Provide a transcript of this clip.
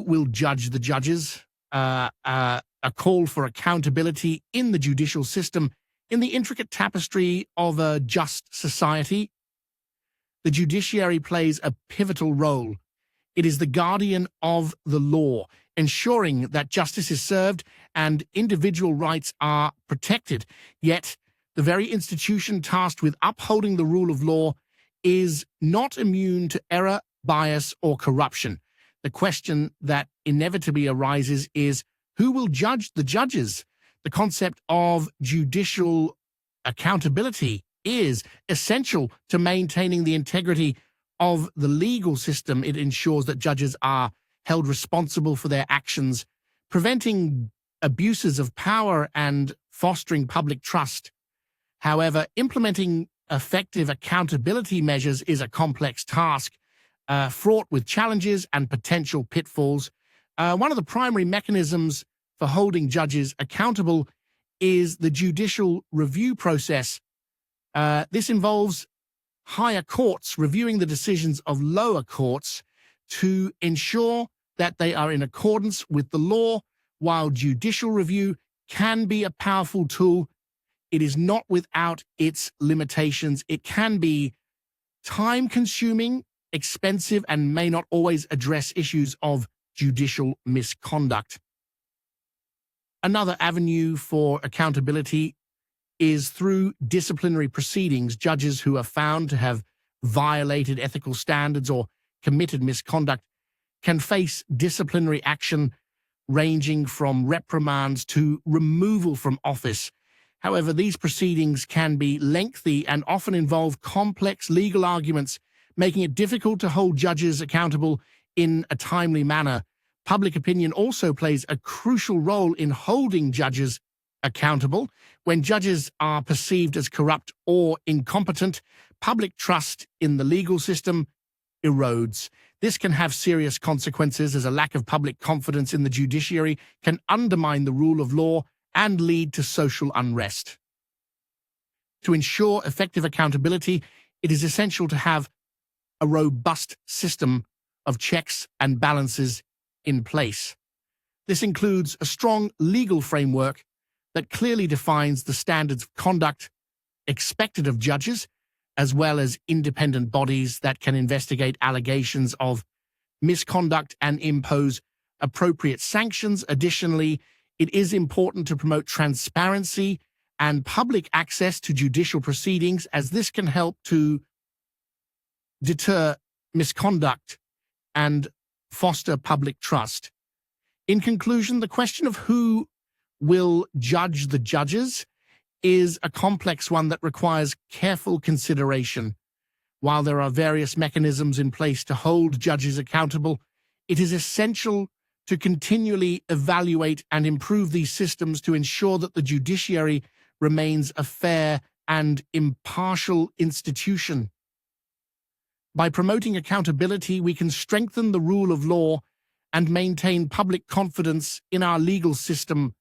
will judge the judges, a call for accountability in the judicial system. In the intricate tapestry of a just society, the judiciary plays a pivotal role. It is the guardian of the law, ensuring that justice is served and individual rights are protected. Yet, the very institution tasked with upholding the rule of law is not immune to error, bias, or corruption. The question that inevitably arises is, who will judge the judges? The concept of judicial accountability is essential to maintaining the integrity of the legal system. It ensures that judges are held responsible for their actions, preventing abuses of power and fostering public trust. However, implementing effective accountability measures is a complex task, fraught with challenges and potential pitfalls. One of the primary mechanisms for holding judges accountable is the judicial review process. This involves higher courts reviewing the decisions of lower courts to ensure that they are in accordance with the law. While judicial review can be a powerful tool, it is not without its limitations. It can be time-consuming, expensive, and may not always address issues of judicial misconduct. Another avenue for accountability is through disciplinary proceedings. Judges who are found to have violated ethical standards or committed misconduct can face disciplinary action ranging from reprimands to removal from office. However, these proceedings can be lengthy and often involve complex legal arguments, making it difficult to hold judges accountable in a timely manner. Public opinion also plays a crucial role in holding judges accountable. When judges are perceived as corrupt or incompetent, public trust in the legal system erodes. This can have serious consequences, as a lack of public confidence in the judiciary can undermine the rule of law and lead to social unrest. To ensure effective accountability, it is essential to have a robust system of checks and balances in place. This includes a strong legal framework that clearly defines the standards of conduct expected of judges, as well as independent bodies that can investigate allegations of misconduct and impose appropriate sanctions. Additionally, it is important to promote transparency and public access to judicial proceedings, as this can help to deter misconduct and foster public trust. In conclusion, the question of who will judge the judges is a complex one that requires careful consideration. While there are various mechanisms in place to hold judges accountable, it is essential to continually evaluate and improve these systems to ensure that the judiciary remains a fair and impartial institution. By promoting accountability, we can strengthen the rule of law and maintain public confidence in our legal system.